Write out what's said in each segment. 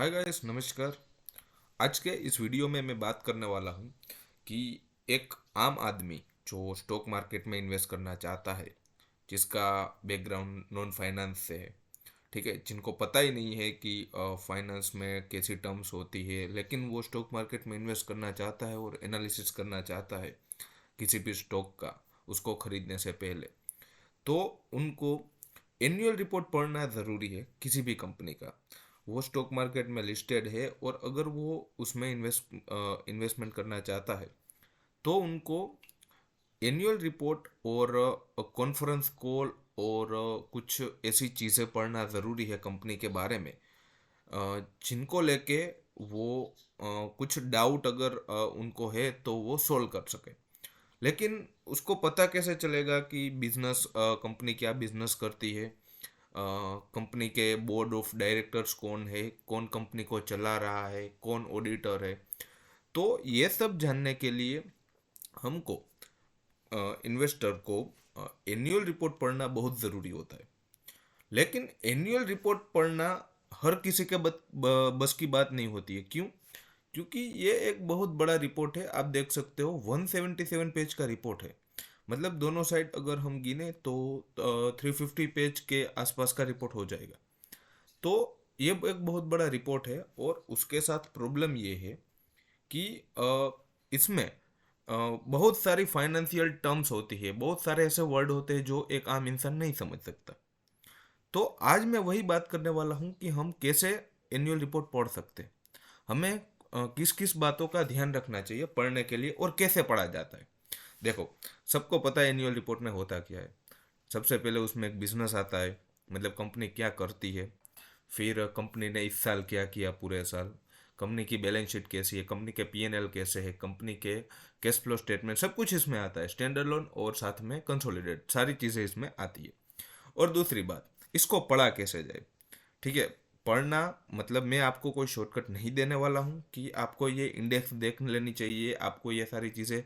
Hi guys, नमस्कार। आज के इस वीडियो में मैं बात करने वाला हूँ कि एक आम आदमी जो स्टॉक मार्केट में इन्वेस्ट करना चाहता है, जिसका बैकग्राउंड नॉन फाइनेंस से है, ठीक है, जिनको पता ही नहीं है कि फाइनेंस में कैसी टर्म्स होती है, लेकिन वो स्टॉक मार्केट में इन्वेस्ट करना चाहता है और एनालिसिस करना चाहता है किसी भी स्टॉक का, उसको खरीदने से पहले। तो उनको एनुअल रिपोर्ट पढ़ना ज़रूरी है किसी भी कंपनी का। वो स्टॉक मार्केट में लिस्टेड है और अगर वो उसमें इन्वेस्टमेंट करना चाहता है तो उनको एनुअल रिपोर्ट और कॉन्फ्रेंस कॉल और कुछ ऐसी चीज़ें पढ़ना ज़रूरी है कंपनी के बारे में, जिनको लेके वो कुछ डाउट अगर उनको है तो वो सोल्व कर सके। लेकिन उसको पता कैसे चलेगा कि बिजनेस कंपनी क्या बिजनेस करती है, कंपनी के बोर्ड ऑफ डायरेक्टर्स कौन है, कौन कंपनी को चला रहा है, कौन ऑडिटर है। तो ये सब जानने के लिए हमको इन्वेस्टर को एनुअल रिपोर्ट पढ़ना बहुत ज़रूरी होता है। लेकिन एनुअल रिपोर्ट पढ़ना हर किसी के बस की बात नहीं होती है। क्यों? क्योंकि ये एक बहुत बड़ा रिपोर्ट है। आप देख सकते हो 177 पेज का रिपोर्ट है। मतलब दोनों साइड अगर हम गिने तो 350 पेज के आसपास का रिपोर्ट हो जाएगा। तो ये एक बहुत बड़ा रिपोर्ट है और उसके साथ प्रॉब्लम ये है कि इसमें बहुत सारी फाइनेंशियल टर्म्स होती है, बहुत सारे ऐसे वर्ड होते हैं जो एक आम इंसान नहीं समझ सकता। तो आज मैं वही बात करने वाला हूँ कि हम कैसे एनुअल रिपोर्ट पढ़ सकते हैं, हमें किस किस बातों का ध्यान रखना चाहिए पढ़ने के लिए और कैसे पढ़ा जाता है। देखो, सबको पता है एनुअल रिपोर्ट में होता क्या है। सबसे पहले उसमें एक बिजनेस आता है, मतलब कंपनी क्या करती है। फिर कंपनी ने इस साल क्या किया, पूरे साल कंपनी की बैलेंस शीट कैसी है, कंपनी के पीएनएल कैसे है, कंपनी के कैश फ्लो स्टेटमेंट, सब कुछ इसमें आता है। स्टैंडर्ड लोन और साथ में कंसोलिडेट सारी चीज़ें इसमें आती है। और दूसरी बात, इसको पढ़ा कैसे जाए। ठीक है, पढ़ना मतलब मैं आपको कोई शॉर्टकट नहीं देने वाला हूँ कि आपको ये इंडेक्स देख लेनी चाहिए, आपको ये सारी चीज़ें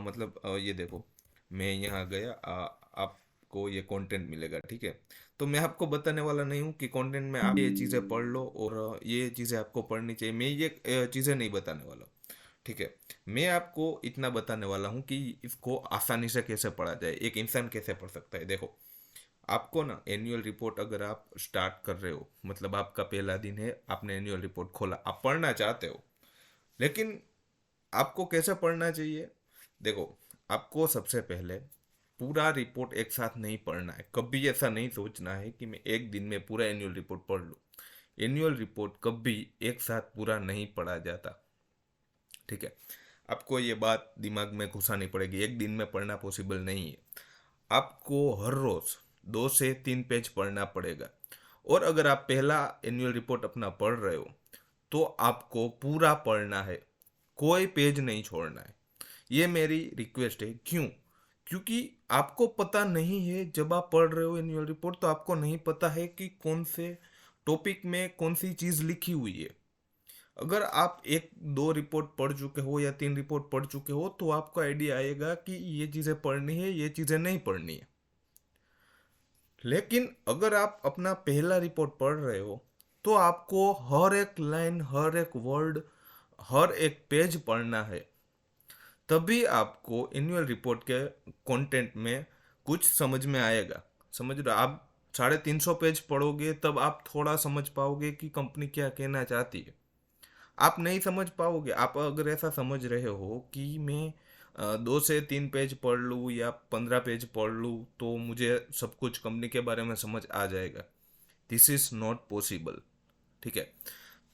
मतलब ये देखो, मैं यहाँ गया, आपको ये कंटेंट मिलेगा, ठीक है। तो मैं आपको बताने वाला नहीं हूँ कि कंटेंट में आप ये चीज़ें पढ़ लो और ये चीज़ें आपको पढ़नी चाहिए, मैं ये चीज़ें नहीं बताने वाला हूँ। ठीक है, मैं आपको इतना बताने वाला हूँ कि इसको आसानी से कैसे पढ़ा जाए, एक इंसान कैसे पढ़ सकता है। देखो, आपको ना एनुअल रिपोर्ट अगर आप स्टार्ट कर रहे हो, मतलब आपका पहला दिन है, आपने एनुअल रिपोर्ट खोला, आप पढ़ना चाहते हो, लेकिन आपको कैसे पढ़ना चाहिए। देखो, आपको सबसे पहले पूरा रिपोर्ट एक साथ नहीं पढ़ना है। कभी ऐसा नहीं सोचना है कि मैं एक दिन में पूरा एनुअल रिपोर्ट पढ़ लूँ। एनुअल रिपोर्ट कभी एक साथ पूरा नहीं पढ़ा जाता। ठीक है, आपको ये बात दिमाग में घुसानी पड़ेगी, एक दिन में पढ़ना पॉसिबल नहीं है। आपको हर रोज 2 से 3 पेज पढ़ना पड़ेगा। और अगर आप पहला एनुअल रिपोर्ट अपना पढ़ रहे हो तो आपको पूरा पढ़ना है, कोई पेज नहीं छोड़ना है। ये मेरी रिक्वेस्ट है। क्यों? क्योंकि आपको पता नहीं है, जब आप पढ़ रहे हो एनुअल रिपोर्ट तो आपको नहीं पता है कि कौन से टॉपिक में कौन सी चीज़ लिखी हुई है। अगर आप 1 2 रिपोर्ट पढ़ चुके हो या 3 रिपोर्ट पढ़ चुके हो तो आपको आइडिया आएगा कि ये चीज़ें पढ़नी है, ये चीज़ें नहीं पढ़नी है। लेकिन अगर आप अपना पहला रिपोर्ट पढ़ रहे हो तो आपको हर एक लाइन, हर एक वर्ड, हर एक पेज पढ़ना है। तभी आपको एनुअल रिपोर्ट के कंटेंट में कुछ समझ में आएगा। समझ रहे हो? आप 350 पेज पढ़ोगे तब आप थोड़ा समझ पाओगे कि कंपनी क्या कहना चाहती है। आप नहीं समझ पाओगे। आप अगर ऐसा समझ रहे हो कि मैं 2 से 3 पेज पढ़ लूँ या 15 पेज पढ़ लूँ तो मुझे सब कुछ कंपनी के बारे में समझ आ जाएगा, दिस इज़ नॉट पॉसिबल। ठीक है,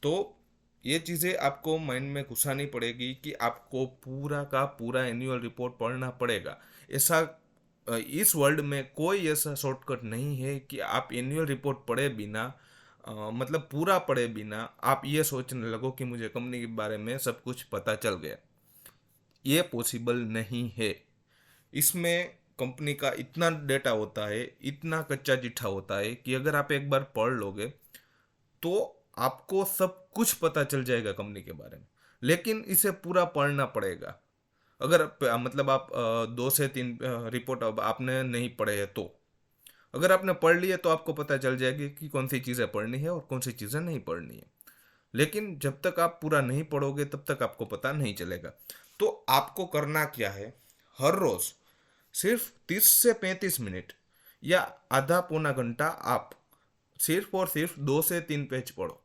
तो ये चीज़ें आपको माइंड में घुसानी पड़ेगी कि आपको पूरा का पूरा एनुअल रिपोर्ट पढ़ना पड़ेगा। ऐसा इस वर्ल्ड में कोई ऐसा शॉर्टकट नहीं है कि आप एनुअल रिपोर्ट पढ़े बिना, मतलब पूरा पढ़े बिना आप ये सोचने लगो कि मुझे कंपनी के बारे में सब कुछ पता चल गया। ये पॉसिबल नहीं है। इसमें कंपनी का इतना डेटा होता है, इतना कच्चा चिट्ठा होता है कि अगर आप एक बार पढ़ लोगे तो आपको सब कुछ पता चल जाएगा कंपनी के बारे में। लेकिन इसे पूरा पढ़ना पड़ेगा। अगर मतलब आप 2 से 3 रिपोर्ट अब आपने नहीं पढ़े हैं तो, अगर आपने पढ़ लिए तो आपको पता चल जाएगी कि कौन सी चीज़ें पढ़नी है और कौन सी चीज़ें नहीं पढ़नी है। लेकिन जब तक आप पूरा नहीं पढ़ोगे तब तक आपको पता नहीं चलेगा। तो आपको करना क्या है, हर रोज सिर्फ 30 से 35 मिनट या आधा पौना घंटा आप सिर्फ और सिर्फ 2 से 3 पेज पढ़ो।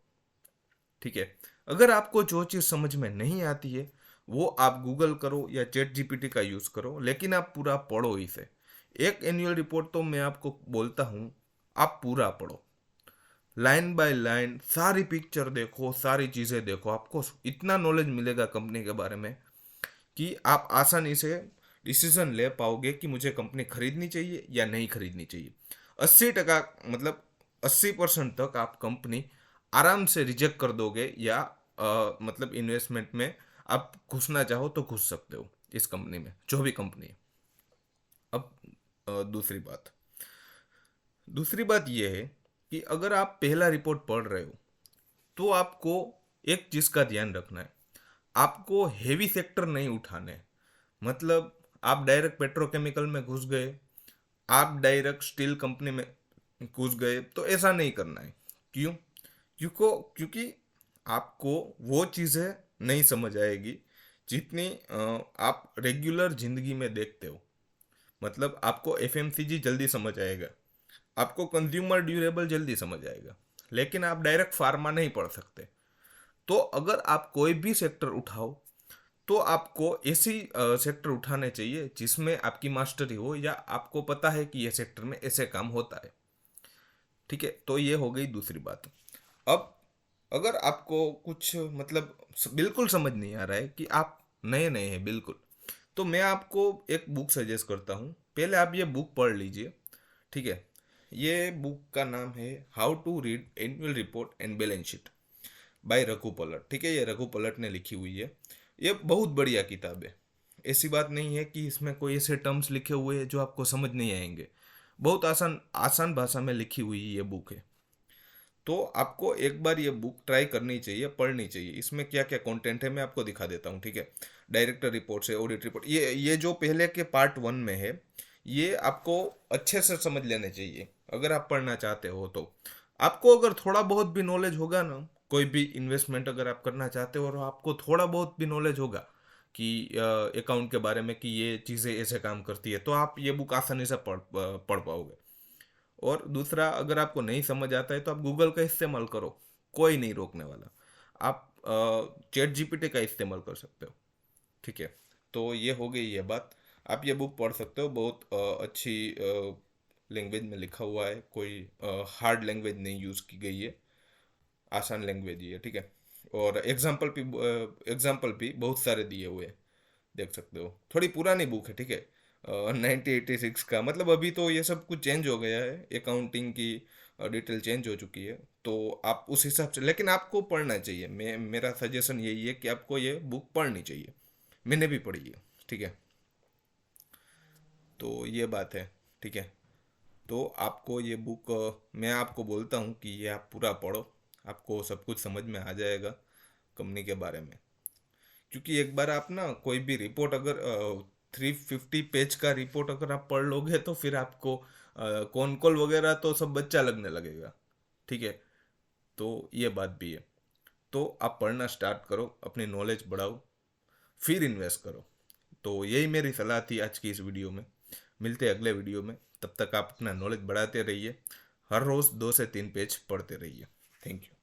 ठीक है। अगर आपको जो चीज़ समझ में नहीं आती है वो आप गूगल करो या चैट जीपीटी का यूज़ करो, लेकिन आप पूरा पढ़ो इसे। एक एनुअल रिपोर्ट तो मैं आपको बोलता हूँ आप पूरा पढ़ो, लाइन बाय लाइन सारी पिक्चर देखो, सारी चीज़ें देखो, आपको इतना नॉलेज मिलेगा कंपनी के बारे में कि आप आसानी से डिसीजन ले पाओगे कि मुझे कंपनी खरीदनी चाहिए या नहीं खरीदनी चाहिए। 80% मतलब 80% तक आप कंपनी आराम से रिजेक्ट कर दोगे, या मतलब इन्वेस्टमेंट में आप घुसना चाहो तो घुस सकते हो इस कंपनी में, जो भी कंपनी है। अब दूसरी बात यह है कि अगर आप पहला रिपोर्ट पढ़ रहे हो तो आपको एक चीज़ का ध्यान रखना है, आपको हेवी सेक्टर नहीं उठाने। मतलब आप डायरेक्ट पेट्रोकेमिकल में घुस गए, आप डायरेक्ट स्टील कंपनी में घुस गए, तो ऐसा नहीं करना है। क्यों? क्योंकि आपको वो चीज़ें नहीं समझ आएगी जितनी आप रेगुलर जिंदगी में देखते हो। मतलब आपको एफएमसीजी जल्दी समझ आएगा, आपको कंज्यूमर ड्यूरेबल जल्दी समझ आएगा, लेकिन आप डायरेक्ट फार्मा नहीं पढ़ सकते। तो अगर आप कोई भी सेक्टर उठाओ तो आपको ऐसी सेक्टर उठाने चाहिए जिसमें आपकी मास्टरी हो, या आपको पता है कि ये सेक्टर में ऐसे काम होता है। ठीक है, तो ये हो गई दूसरी बात। अब अगर आपको कुछ मतलब बिल्कुल समझ नहीं आ रहा है कि आप नए नए हैं बिल्कुल, तो मैं आपको एक बुक सजेस्ट करता हूँ, पहले आप ये बुक पढ़ लीजिए। ठीक है, ये बुक का नाम है how to read annual report and balance sheet by Raghu Palat. ठीक है, ये रघु पलट ने लिखी हुई है। ये बहुत बढ़िया किताब है। ऐसी बात नहीं है कि इसमें कोई ऐसे टर्म्स लिखे हुए हैं जो आपको समझ नहीं आएंगे। बहुत आसान आसान भाषा में लिखी हुई ये बुक है। तो आपको एक बार ये बुक ट्राई करनी चाहिए, पढ़नी चाहिए। इसमें क्या क्या कंटेंट है मैं आपको दिखा देता हूँ। ठीक है, डायरेक्टर रिपोर्ट से ऑडिट रिपोर्ट, ये जो पहले के पार्ट 1 में है, ये आपको अच्छे से समझ लेने चाहिए अगर आप पढ़ना चाहते हो तो। आपको अगर थोड़ा बहुत भी नॉलेज होगा ना, कोई भी इन्वेस्टमेंट अगर आप करना चाहते हो और आपको थोड़ा बहुत भी नॉलेज होगा कि अकाउंट के बारे में कि ये चीज़ें ऐसे काम करती है, तो आप ये बुक आसानी से पढ़ पाओगे। और दूसरा, अगर आपको नहीं समझ आता है तो आप गूगल का इस्तेमाल करो, कोई नहीं रोकने वाला। आप चैट जीपीटी का इस्तेमाल कर सकते हो। ठीक है, तो ये हो गई ये बात। आप ये बुक पढ़ सकते हो, बहुत अच्छी लैंग्वेज में लिखा हुआ है, कोई हार्ड लैंग्वेज नहीं यूज़ की गई है, आसान लैंग्वेज ही है। ठीक है, और एग्जाम्पल भी बहुत सारे दिए हुए हैं, देख सकते हो। थोड़ी पुरानी बुक है। ठीक है, 1986 का, मतलब अभी तो ये सब कुछ चेंज हो गया है, अकाउंटिंग की डिटेल चेंज हो चुकी है। तो आप उस हिसाब से, लेकिन आपको पढ़ना चाहिए। मेरा सजेशन यही है कि आपको ये बुक पढ़नी चाहिए। मैंने भी पढ़ी है। ठीक है, तो ये बात है। ठीक है, तो आपको ये बुक मैं आपको बोलता हूँ कि ये आप पूरा पढ़ो, आपको सब कुछ समझ में आ जाएगा कंपनी के बारे में। क्योंकि एक बार आप ना कोई भी रिपोर्ट अगर 350 पेज का रिपोर्ट अगर आप पढ़ लोगे तो फिर आपको कॉन कॉल वगैरह तो सब बच्चा लगने लगेगा। ठीक है, तो ये बात भी है। तो आप पढ़ना स्टार्ट करो, अपनी नॉलेज बढ़ाओ, फिर इन्वेस्ट करो। तो यही मेरी सलाह थी आज की इस वीडियो में। मिलते हैं अगले वीडियो में, तब तक आप अपना नॉलेज बढ़ाते रहिए, हर रोज़ 2 से 3 पेज पढ़ते रहिए। Thank you.